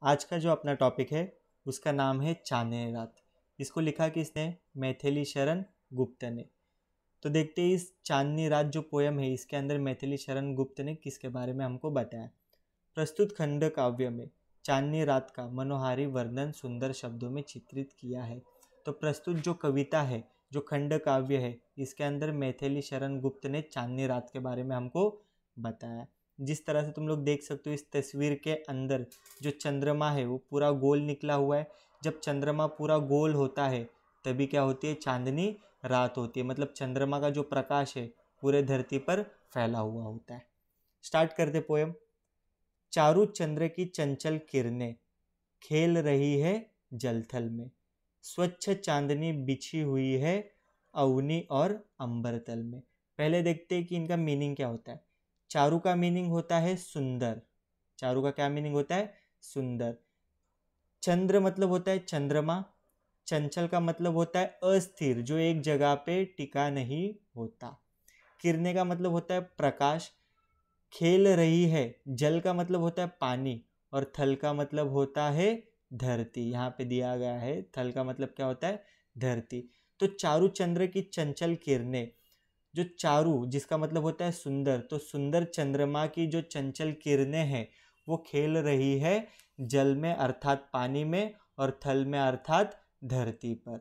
आज का जो अपना टॉपिक है उसका नाम है चांदनी रात। इसको लिखा किसने? मैथिली शरण गुप्त ने। तो देखते हैं इस चांदनी रात जो पोयम है इसके अंदर मैथिली शरण गुप्त ने किसके बारे में हमको बताया। प्रस्तुत खंड काव्य में चांदनी रात का मनोहारी वर्णन सुंदर शब्दों में चित्रित किया है। तो प्रस्तुत जो कविता है, जो खंड काव्य है, इसके अंदर मैथिली शरण गुप्त ने चांदनी रात के बारे में हमको बताया। जिस तरह से तुम लोग देख सकते हो इस तस्वीर के अंदर जो चंद्रमा है वो पूरा गोल निकला हुआ है। जब चंद्रमा पूरा गोल होता है तभी क्या होती है? चांदनी रात होती है। मतलब चंद्रमा का जो प्रकाश है पूरे धरती पर फैला हुआ होता है। स्टार्ट करते पोयम। चारु चंद्र की चंचल किरणें खेल रही है जलथल में, स्वच्छ चांदनी बिछी हुई है अवनी और अंबरतल में। पहले देखते हैं कि इनका मीनिंग क्या होता है। चारु का मीनिंग होता है सुंदर। चारु का क्या मीनिंग होता है? सुंदर। चंद्र मतलब होता है चंद्रमा। चंचल का मतलब होता है अस्थिर, जो एक जगह पे टिका नहीं होता। किरणें का मतलब होता है प्रकाश। खेल रही है, जल का मतलब होता है पानी और थल का मतलब होता है धरती। यहाँ पे दिया गया है थल का मतलब क्या होता है? धरती। तो चारु चंद्र की चंचल किरणें, जो चारु जिसका मतलब होता है सुंदर, तो सुंदर चंद्रमा की जो चंचल किरणें हैं वो खेल रही है जल में अर्थात पानी में और थल में अर्थात धरती पर।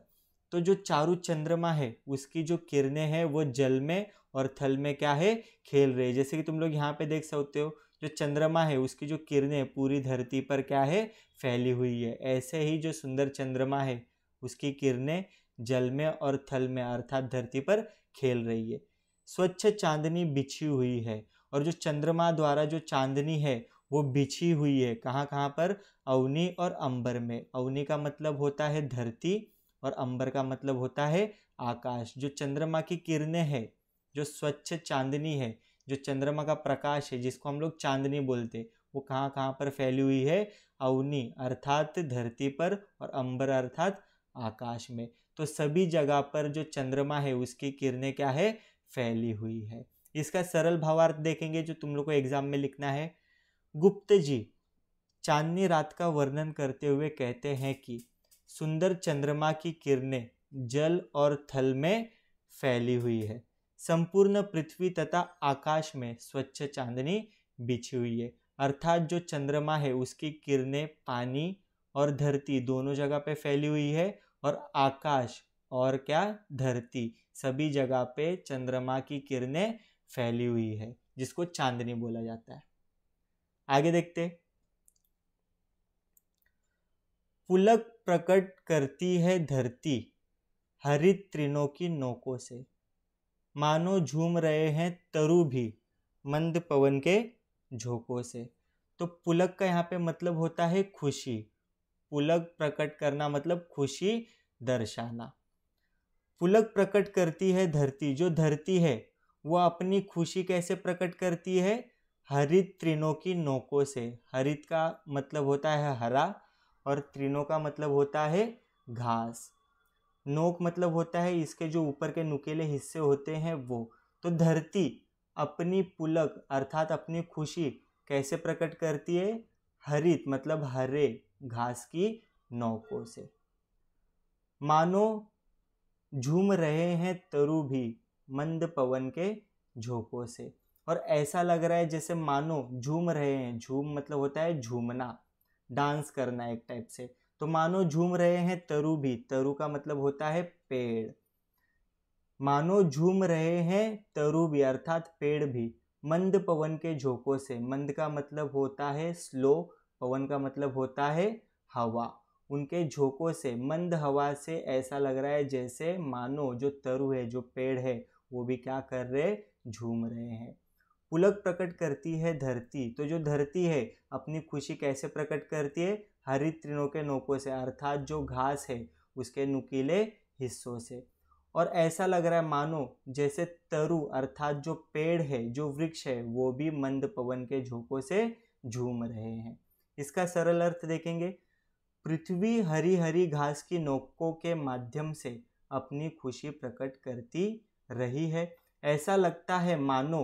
तो जो चारु चंद्रमा है उसकी जो किरणें हैं वो जल में और थल में क्या है? खेल रहे। जैसे कि तुम लोग यहाँ पे देख सकते हो जो चंद्रमा है उसकी जो किरणें पूरी धरती पर क्या है? फैली हुई है। ऐसे ही जो सुंदर चंद्रमा है उसकी किरणें जल में और थल में अर्थात धरती पर खेल रही है। स्वच्छ चांदनी बिछी हुई है, और जो चंद्रमा द्वारा जो चांदनी है वो बिछी हुई है कहाँ कहाँ पर? अवनी और अंबर में। अवनी का मतलब होता है धरती और अंबर का मतलब होता है आकाश। जो चंद्रमा की किरणें है, जो स्वच्छ चांदनी है, जो चंद्रमा का प्रकाश है जिसको हम लोग चांदनी बोलते, वो कहाँ कहाँ पर फैली हुई है? अवनी अर्थात धरती पर और अंबर अर्थात आकाश में। तो सभी जगह पर जो चंद्रमा है उसकी किरणें क्या है? फैली हुई है। इसका सरल भावार्थ देखेंगे जो तुम लोग को एग्जाम में लिखना है। गुप्त जी चांदनी रात का वर्णन करते हुए कहते हैं कि सुंदर चंद्रमा की किरणें जल और थल में फैली हुई है। संपूर्ण पृथ्वी तथा आकाश में स्वच्छ चांदनी बिछी हुई है। अर्थात जो चंद्रमा है उसकी किरणें पानी और धरती दोनों जगह पे फैली हुई है, और आकाश और क्या? धरती, सभी जगह पे चंद्रमा की किरणें फैली हुई है जिसको चांदनी बोला जाता है। आगे देखते। पुलक प्रकट करती है धरती हरित तृणों की नोकों से, मानो झूम रहे हैं तरु भी मंद पवन के झोंकों से। तो पुलक का यहाँ पे मतलब होता है खुशी। पुलक प्रकट करना मतलब खुशी दर्शाना। पुलक प्रकट करती है धरती, जो धरती है वो अपनी खुशी कैसे प्रकट करती है? हरित तृणों की नोकों से। हरित का मतलब होता है हरा और तृणों का मतलब होता है घास। नोक मतलब होता है इसके जो ऊपर के नुकीले हिस्से होते हैं वो। तो धरती अपनी पुलक अर्थात अपनी खुशी कैसे प्रकट करती है? हरित मतलब हरे घास की नोकों से। मानो झूम रहे हैं तरु भी मंद पवन के झोंकों से, और ऐसा लग रहा है जैसे मानो झूम रहे हैं। झूम मतलब होता है झूमना, डांस करना एक टाइप से। तो मानो झूम रहे हैं तरु भी, तरु का मतलब होता है पेड़। मानो झूम रहे हैं तरु भी अर्थात पेड़ भी मंद पवन के झोंकों से। मंद का मतलब होता है स्लो, पवन का मतलब होता है हवा। उनके झोंकों से, मंद हवा से ऐसा लग रहा है जैसे मानो जो तरु है, जो पेड़ है, वो भी क्या कर रहे? झूम रहे हैं। पुलक प्रकट करती है धरती, तो जो धरती है अपनी खुशी कैसे प्रकट करती है? हरित तृणों के नोकों से अर्थात जो घास है उसके नुकीले हिस्सों से। और ऐसा लग रहा है मानो जैसे तरु अर्थात जो पेड़ है, जो वृक्ष है, वो भी मंद पवन के झोंकों से झूम रहे हैं। इसका सरल अर्थ देखेंगे। पृथ्वी हरी हरी घास की नोकों के माध्यम से अपनी खुशी प्रकट करती रही है। ऐसा लगता है मानो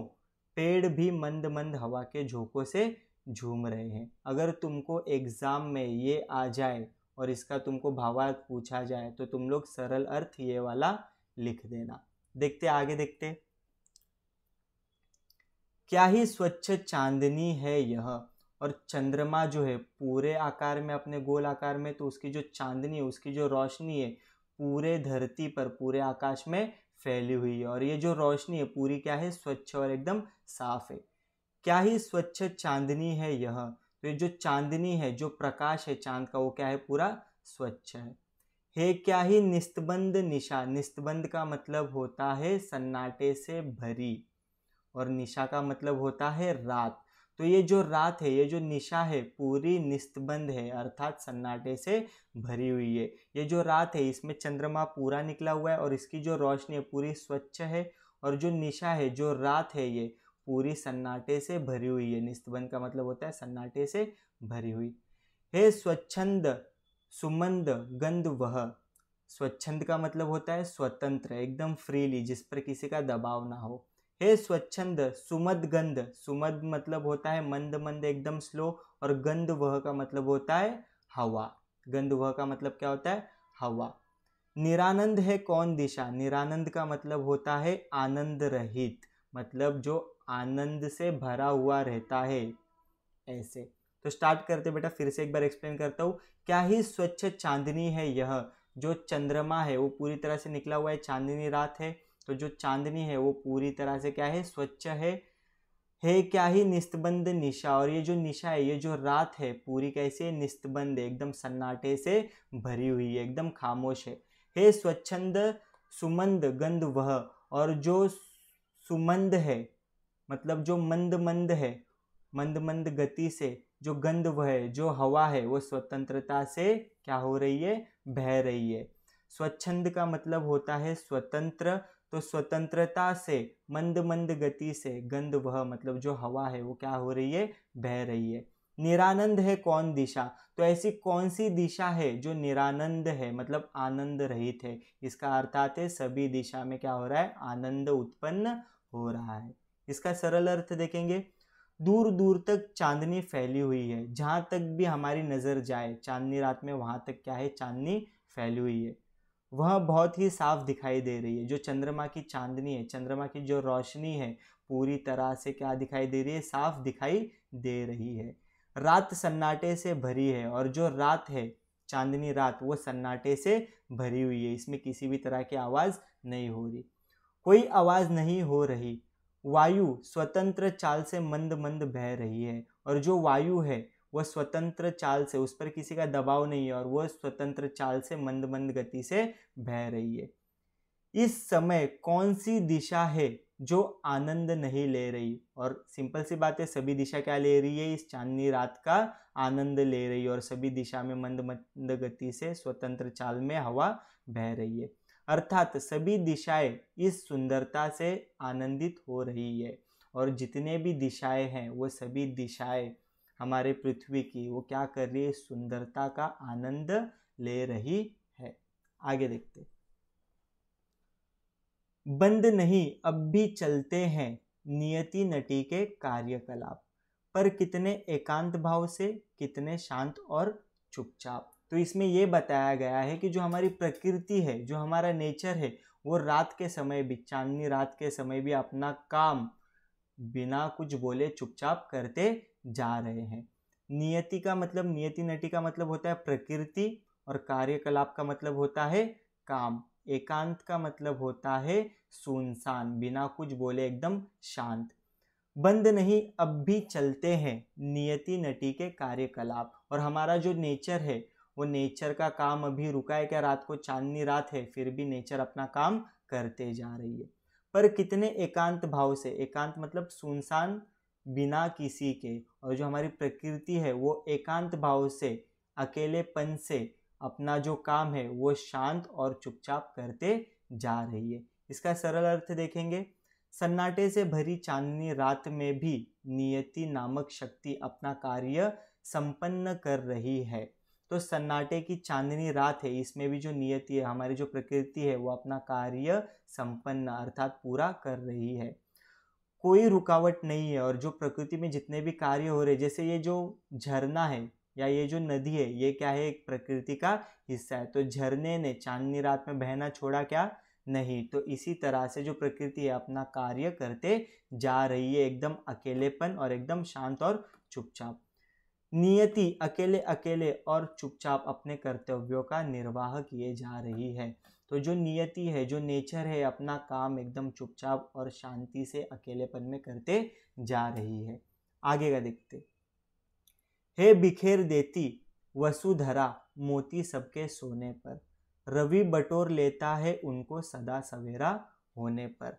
पेड़ भी मंद मंद हवा के झोंकों से झूम रहे हैं। अगर तुमको एग्जाम में ये आ जाए और इसका तुमको भावार्थ पूछा जाए तो तुम लोग सरल अर्थ ये वाला लिख देना। देखते आगे देखते। क्या ही स्वच्छ चांदनी है यह, और चंद्रमा जो है पूरे आकार में, अपने गोल आकार में, तो उसकी जो चांदनी है, उसकी जो रोशनी है पूरे धरती पर, पूरे आकाश में फैली हुई है। और ये जो रोशनी है पूरी क्या है, स्वच्छ और एकदम साफ है। क्या ही स्वच्छ चांदनी है यह, तो ये जो चांदनी है, जो प्रकाश है चांद का, वो क्या है, पूरा स्वच्छ है क्या ही निस्तबंद निशा, निस्तबंद का मतलब होता है सन्नाटे से भरी, और निशा का मतलब होता है रात। तो ये जो रात है, ये जो निशा है पूरी निस्तबंद है, अर्थात सन्नाटे से भरी हुई है। ये जो रात है इसमें चंद्रमा पूरा निकला हुआ है और इसकी जो रोशनी है पूरी स्वच्छ है, और जो निशा है, जो रात है, ये पूरी सन्नाटे से भरी हुई है। निस्तबंद का मतलब होता है सन्नाटे से भरी हुई। हे स्वच्छंद सुमंद गंध वह, स्वच्छंद का मतलब होता है स्वतंत्र, एकदम फ्रीली, जिस पर किसी का दबाव ना हो। हे स्वच्छंद सुमद गंध, सुमद मतलब होता है मंद मंद, एकदम स्लो, और गंध वह का मतलब होता है हवा। गंध वह का मतलब क्या होता है, हवा। निरानंद है कौन दिशा, निरानंद का मतलब होता है आनंद रहित, मतलब जो आनंद से भरा हुआ रहता है, ऐसे। तो स्टार्ट करते बेटा, फिर से एक बार एक्सप्लेन करता हूँ। क्या ही स्वच्छ चांदनी है यह, जो चंद्रमा है वो पूरी तरह से निकला हुआ है, चांदनी रात है, तो जो चांदनी है वो पूरी तरह से क्या है, स्वच्छ है क्या ही निस्तबंद निशा, और ये जो निशा है, ये जो रात है पूरी कैसे, निस्तबंद है, एकदम सन्नाटे से भरी हुई है, एकदम खामोश है। हे स्वच्छंद सुमंद गंध वह, और जो सुमंद है मतलब जो मंद मंद है, मंद मंद गति से जो गंध वह, जो हवा है, वो स्वतंत्रता से क्या हो रही है, बह रही है। स्वच्छंद का मतलब होता है स्वतंत्र, तो स्वतंत्रता से, मंद मंद गति से, गंध वह मतलब जो हवा है वो क्या हो रही है, बह रही है। निरानंद है कौन दिशा, तो ऐसी कौन सी दिशा है जो निरानंद है, मतलब आनंद रहित है। इसका अर्थात है सभी दिशा में क्या हो रहा है, आनंद उत्पन्न हो रहा है। इसका सरल अर्थ देखेंगे। दूर दूर तक चांदनी फैली हुई है, जहाँ तक भी हमारी नज़र जाए चांदनी रात में, वहाँ तक क्या है, चांदनी फैली हुई है। वह बहुत ही साफ दिखाई दे रही है, जो चंद्रमा की चांदनी है, चंद्रमा की जो रोशनी है पूरी तरह से क्या दिखाई दे रही है, साफ दिखाई दे रही है। रात सन्नाटे से भरी है, और जो रात है चांदनी रात, वो सन्नाटे से भरी हुई है, इसमें किसी भी तरह की आवाज़ नहीं हो रही, कोई आवाज़ नहीं हो रही। वायु स्वतंत्र चाल से मंद मंद बह रही है, और जो वायु है वह स्वतंत्र चाल से, उस पर किसी का दबाव नहीं है, और वह स्वतंत्र चाल से मंद मंद गति से बह रही है। इस समय कौन सी दिशा है जो आनंद नहीं ले रही, और सिंपल सी बात है, सभी दिशा क्या ले रही है, इस चांदनी रात का आनंद ले रही है, और सभी दिशा में मंद मंद गति से स्वतंत्र चाल में हवा बह रही है, अर्थात सभी दिशाएं इस सुंदरता से आनंदित हो रही है। और जितने भी दिशाएं हैं वो सभी दिशाएं हमारे पृथ्वी की, वो क्या कर रही है, सुंदरता का आनंद ले रही है। आगे देखते। बंद नहीं अब भी चलते हैं नियति नटी के कार्यकलाप, पर कितने एकांत भाव से, कितने शांत और चुपचाप। तो इसमें यह बताया गया है कि जो हमारी प्रकृति है, जो हमारा नेचर है, वो रात के समय भी, चांदनी रात के समय भी अपना काम बिना कुछ बोले चुपचाप करते जा रहे हैं। नियति का मतलब, नियति नटी का मतलब होता है प्रकृति, और कार्यकलाप का मतलब होता है काम। एकांत का मतलब होता है सुनसान, बिना कुछ बोले एकदम शांत। बंद नहीं अब भी चलते हैं नियति नटी के कार्यकलाप, और हमारा जो नेचर है, वो नेचर का काम अभी रुका है क्या, रात को चांदनी रात है फिर भी नेचर अपना काम करते जा रही है। पर कितने एकांत भाव से, एकांत मतलब सुनसान, बिना किसी के, और जो हमारी प्रकृति है वो एकांत भाव से, अकेलेपन से अपना जो काम है वो शांत और चुपचाप करते जा रही है। इसका सरल अर्थ देखेंगे। सन्नाटे से भरी चांदनी रात में भी नियति नामक शक्ति अपना कार्य संपन्न कर रही है। तो सन्नाटे की चांदनी रात है, इसमें भी जो नियति है, हमारी जो प्रकृति है, वो अपना कार्य संपन्न अर्थात पूरा कर रही है। कोई रुकावट नहीं है और जो प्रकृति में जितने भी कार्य हो रहे, जैसे ये जो झरना है या ये जो नदी है, ये क्या है, एक प्रकृति का हिस्सा है। तो झरने ने चांदनी रात में बहना छोड़ा क्या, नहीं। तो इसी तरह से जो प्रकृति है अपना कार्य करते जा रही है, एकदम अकेलेपन और एकदम शांत और चुपचाप। नियति अकेले अकेले और चुपचाप अपने कर्तव्यों का निर्वाह किए जा रही है। तो जो नियति है, जो नेचर है, अपना काम एकदम चुपचाप और शांति से अकेलेपन में करते जा रही है। आगे का देखते। हे बिखेर देती वसुधरा मोती सबके सोने पर, रवि बटोर लेता है उनको सदा सवेरा होने पर।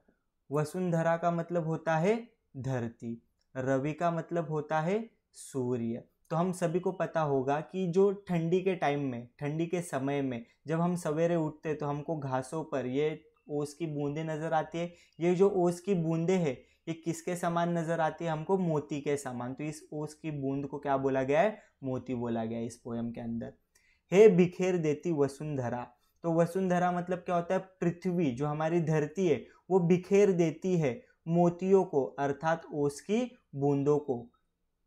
वसुंधरा का मतलब होता है धरती, रवि का मतलब होता है सूर्य। तो हम सभी को पता होगा कि जो ठंडी के टाइम में, ठंडी के समय में जब हम सवेरे उठते तो हमको घासों पर ये ओस की बूंदें नजर आती है। ये जो ओस की बूंदें है ये किसके समान नजर आती है, हमको मोती के समान। तो इस ओस की बूंद को क्या बोला गया है, मोती बोला गया है इस पोयम के अंदर। हे बिखेर देती वसुंधरा, तो वसुंधरा मतलब क्या होता है, पृथ्वी जो हमारी धरती है वो बिखेर देती है मोतियों को, अर्थात ओस की बूंदों को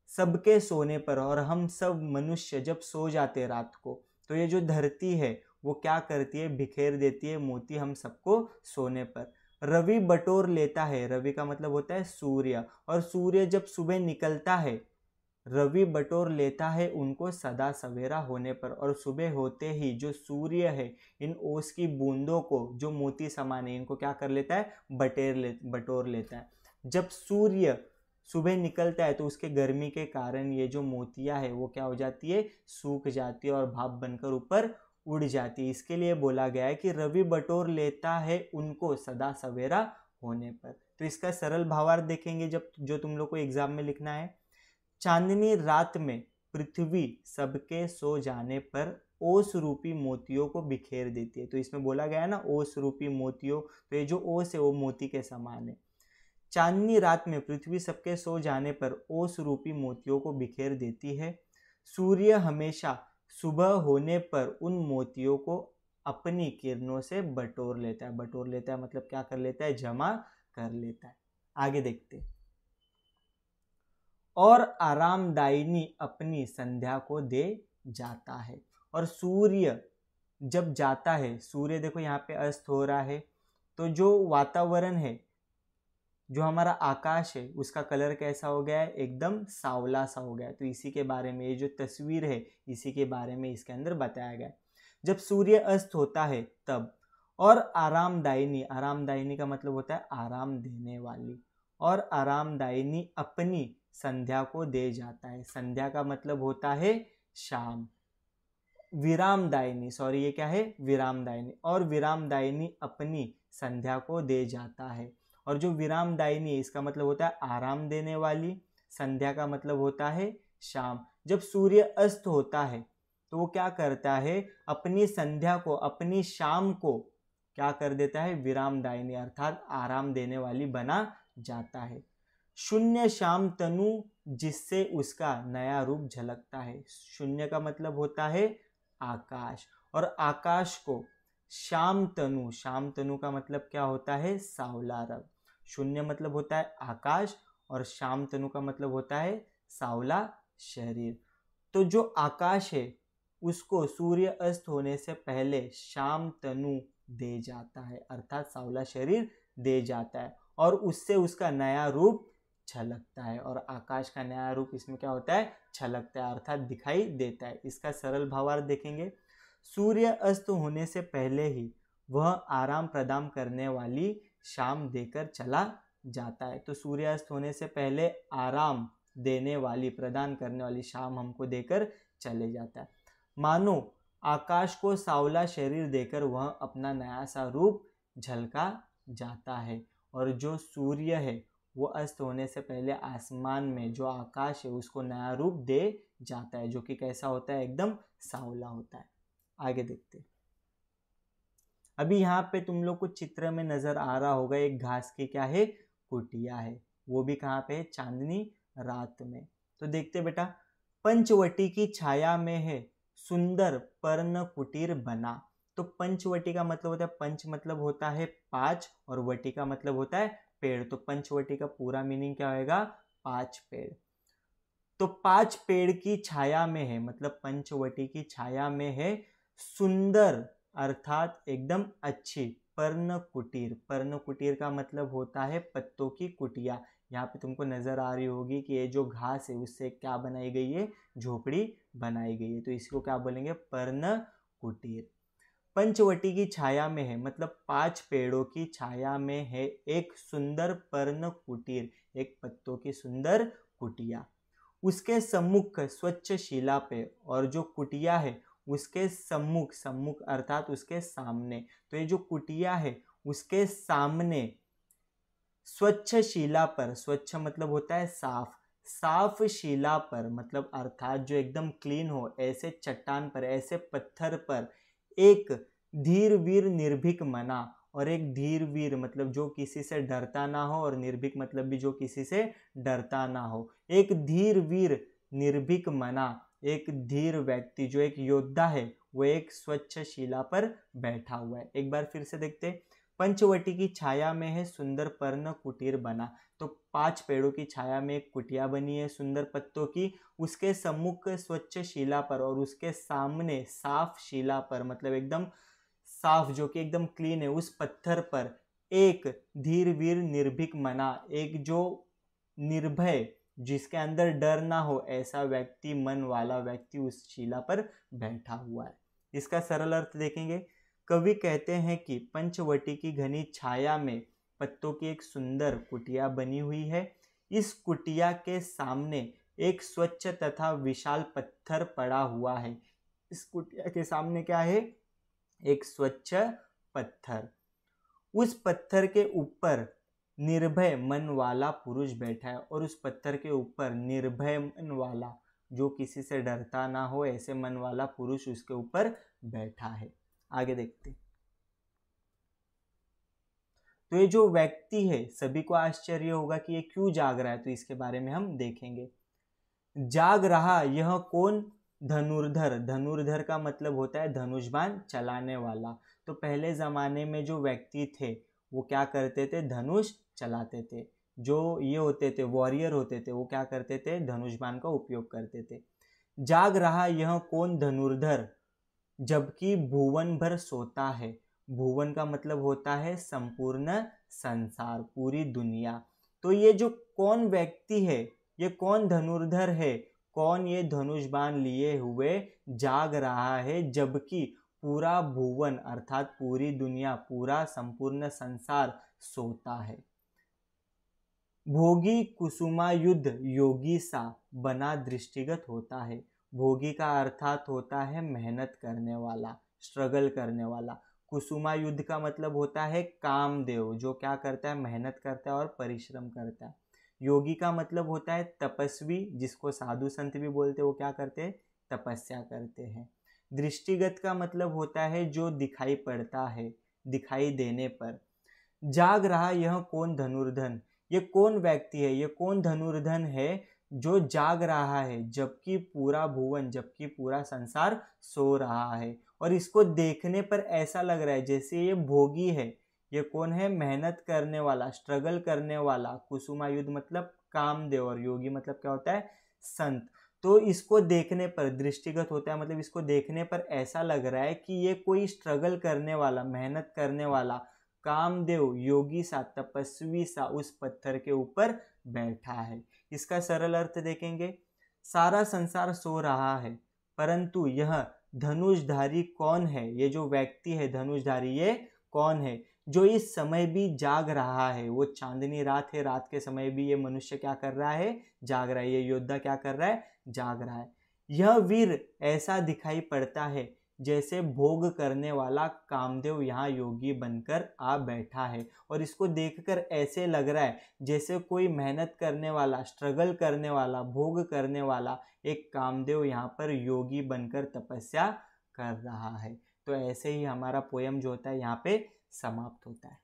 सबके सोने पर। और हम सब मनुष्य जब सो जाते रात को, तो ये जो धरती है वो क्या करती है, बिखेर देती है मोती हम सबको सोने पर। रवि बटोर लेता है, रवि का मतलब होता है सूर्य, और सूर्य जब सुबह निकलता है, रवि बटोर लेता है उनको सदा सवेरा होने पर। और सुबह होते ही जो सूर्य है इन ओस की बूंदों को, जो मोती समान है, इनको क्या कर लेता है, बटोर लेता है। जब सूर्य सुबह निकलता है तो उसके गर्मी के कारण ये जो मोतियां है वो क्या हो जाती है, सूख जाती है और भाप बनकर ऊपर उड़ जाती है। इसके लिए बोला गया है कि रवि बटोर लेता है उनको सदा सवेरा होने पर। तो इसका सरल भावार्थ देखेंगे जब, जो तुम लोग को एग्जाम में लिखना है। चांदनी रात में पृथ्वी सबके सो जाने पर ओस रूपी मोतियों को बिखेर देती है। तो इसमें बोला गया है ना ओस रूपी मोतियों, तो ये जो ओस है वो मोती के समान है। चांदनी रात में पृथ्वी सबके सो जाने पर ओस रूपी मोतियों को बिखेर देती है। सूर्य हमेशा सुबह होने पर उन मोतियों को अपनी किरणों से बटोर लेता है। बटोर लेता है मतलब क्या कर लेता है, जमा कर लेता है। आगे देखते। और आरामदायिनी अपनी संध्या को दे जाता है। और सूर्य जब जाता है, सूर्य देखो यहाँ पे अस्त हो रहा है, तो जो वातावरण है, जो हमारा आकाश है, उसका कलर कैसा हो गया है, एकदम सावला सा हो गया है। तो इसी के बारे में ये जो तस्वीर है, इसी के बारे में इसके अंदर बताया गया है। जब सूर्य अस्त होता है तब। और आरामदायिनी, आरामदायिनी का मतलब होता है आराम देने वाली। और आरामदायिनी अपनी संध्या को दे जाता है। संध्या का मतलब होता है शाम। विरामदायिनी, सॉरी ये क्या है, विरामदायिनी। और विरामदायिनी अपनी संध्या को दे जाता है। और जो विरामदायिनी है इसका मतलब होता है आराम देने वाली, संध्या का मतलब होता है शाम। जब सूर्य अस्त होता है तो वो क्या करता है, अपनी संध्या को, अपनी शाम को क्या कर देता है, विरामदायिनी अर्थात आराम देने वाली बना जाता है। शून्य श्याम तनु जिससे उसका नया रूप झलकता है। शून्य का मतलब होता है आकाश, और आकाश को श्याम तनु, श्याम तनु का मतलब क्या होता है, सावला रंग। शून्य मतलब होता है आकाश और श्याम तनु का मतलब होता है सावला शरीर। तो जो आकाश है उसको सूर्य अस्त होने से पहले श्याम तनु दे जाता है, अर्थात सावला शरीर दे जाता है, और उससे उसका नया रूप छलकता है। और आकाश का नया रूप इसमें क्या होता है, छलकता है, अर्थात दिखाई देता है। इसका सरल भावार्थ देखेंगे। सूर्य अस्त होने से पहले ही वह आराम प्रदान करने वाली शाम देकर चला जाता है। तो सूर्यास्त होने से पहले आराम देने वाली, प्रदान करने वाली शाम हमको देकर चले जाता है। मानो आकाश को सावला शरीर देकर वह अपना नया सा रूप झलका जाता है। और जो सूर्य है वो अस्त होने से पहले आसमान में जो आकाश है उसको नया रूप दे जाता है, जो कि कैसा होता है, एकदम सावला होता है। आगे देखते। अभी यहाँ पे तुम लोग को चित्र में नजर आ रहा होगा एक घास की क्या है, कुटिया है। वो भी कहाँ पे है, चांदनी रात में। तो देखते बेटा, पंचवटी की छाया में है सुंदर पर्ण कुटीर बना। तो पंचवटी का मतलब होता है, पंच मतलब होता है 5 और वटी का मतलब होता है पेड़, तो पंचवटी का पूरा मीनिंग क्या होएगा? 5 पेड़। तो 5 पेड़ की छाया में है, मतलब पंचवटी की छाया में है सुंदर अर्थात एकदम अच्छी पर्ण कुटीर। पर्ण कुटीर का मतलब होता है पत्तों की कुटिया। यहाँ पे तुमको नजर आ रही होगी कि ये जो घास है उससे क्या बनाई गई है? झोपड़ी बनाई गई है। तो इसको क्या बोलेंगे? पर्ण कुटीर। पंचवटी की छाया में है, मतलब 5 पेड़ों की छाया में है एक सुंदर पर्ण कुटीर, एक पत्तों की सुंदर कुटिया। उसके सम्मुख स्वच्छ शिला पे, और जो कुटिया है उसके सम्मुख, सम्मुख अर्थात उसके सामने, तो ये जो कुटिया है उसके सामने स्वच्छ शिला पर, स्वच्छ मतलब होता है साफ, साफ शिला पर मतलब अर्थात जो एकदम क्लीन हो, ऐसे चट्टान पर, ऐसे पत्थर पर एक धीर वीर निर्भीक मना, और एक धीर वीर मतलब जो किसी से डरता ना हो, और निर्भीक मतलब भी जो किसी से डरता ना हो, एक धीर वीर निर्भीक मना, एक धीर व्यक्ति जो एक योद्धा है वो एक स्वच्छ शिला पर बैठा हुआ है। एक बार फिर से देखते हैं। पंचवटी की छाया में है सुंदर पर्ण कुटीर बना, तो 5 पेड़ों की छाया में एक कुटिया बनी है सुंदर पत्तों की। उसके सम्मुख स्वच्छ शिला पर, और उसके सामने साफ शिला पर मतलब एकदम साफ जो कि एकदम क्लीन है, उस पत्थर पर एक धीर वीर निर्भीक मना, एक जो निर्भय जिसके अंदर डर ना हो ऐसा व्यक्ति, मन वाला व्यक्ति उस शिला पर बैठा हुआ है। इसका सरल अर्थ देखेंगे। कवि कहते हैं कि पंचवटी की घनी छाया में पत्तों की एक सुंदर कुटिया बनी हुई है। इस कुटिया के सामने एक स्वच्छ तथा विशाल पत्थर पड़ा हुआ है। इस कुटिया के सामने क्या है? एक स्वच्छ पत्थर। उस पत्थर के ऊपर निर्भय मन वाला पुरुष बैठा है, और उस पत्थर के ऊपर निर्भय मन वाला जो किसी से डरता ना हो ऐसे मन वाला पुरुष उसके ऊपर बैठा है। आगे देखते। तो ये जो व्यक्ति है सभी को आश्चर्य होगा कि ये क्यों जाग रहा है, तो इसके बारे में हम देखेंगे। जाग रहा यह कौन धनुर्धर, धनुर्धर का मतलब होता है धनुष्बाण चलाने वाला। तो पहले जमाने में जो व्यक्ति थे वो क्या करते थे? धनुष चलाते थे। जो ये होते थे वॉरियर होते थे वो क्या करते थे? धनुष्बाण का उपयोग करते थे। जाग रहा यह कौन धनुर्धर जबकि भुवन भर सोता है। भुवन का मतलब होता है संपूर्ण संसार, पूरी दुनिया। तो ये जो कौन व्यक्ति है, ये कौन धनुर्धर है, कौन ये धनुष बाण लिए हुए जाग रहा है जबकि पूरा भुवन अर्थात पूरी दुनिया, पूरा संपूर्ण संसार सोता है। भोगी कुसुमायुद्ध योगी सा बना दृष्टिगत होता है। भोगी का अर्थात होता है मेहनत करने वाला, स्ट्रगल करने वाला। कुसुमायुद्ध का मतलब होता है कामदेव, जो क्या करता है? मेहनत करता है और परिश्रम करता है। योगी का मतलब होता है तपस्वी, जिसको साधु संत भी बोलते हैं, वो क्या करते हैं? तपस्या करते हैं। दृष्टिगत का मतलब होता है जो दिखाई पड़ता है, दिखाई देने पर। जाग रहा यह कौन धनुर्धन, ये कौन व्यक्ति है, ये कौन धनुर्धन है जो जाग रहा है जबकि पूरा भुवन, जबकि पूरा संसार सो रहा है। और इसको देखने पर ऐसा लग रहा है जैसे ये भोगी है। ये कौन है? मेहनत करने वाला, स्ट्रगल करने वाला। कुसुमायुद्ध मतलब कामदेव, और योगी मतलब क्या होता है? संत। तो इसको देखने पर, दृष्टिगत होता है मतलब इसको देखने पर ऐसा लग रहा है कि ये कोई स्ट्रगल करने वाला, मेहनत करने वाला कामदेव, योगी सा, तपस्वी सा उस पत्थर के ऊपर बैठा है। इसका सरल अर्थ देखेंगे। सारा संसार सो रहा है परंतु यह धनुषधारी कौन है? ये जो व्यक्ति है धनुषधारी, ये कौन है जो इस समय भी जाग रहा है? वो चांदनी रात है, रात के समय भी ये मनुष्य क्या कर रहा है? जाग रहा है। ये योद्धा क्या कर रहा है? जाग रहा है। यह वीर ऐसा दिखाई पड़ता है जैसे भोग करने वाला कामदेव यहाँ योगी बनकर आ बैठा है, और इसको देखकर ऐसे लग रहा है जैसे कोई मेहनत करने वाला, स्ट्रगल करने वाला, भोग करने वाला एक कामदेव यहाँ पर योगी बनकर तपस्या कर रहा है। तो ऐसे ही हमारा पोयम जो होता है यहाँ पे समाप्त होता है।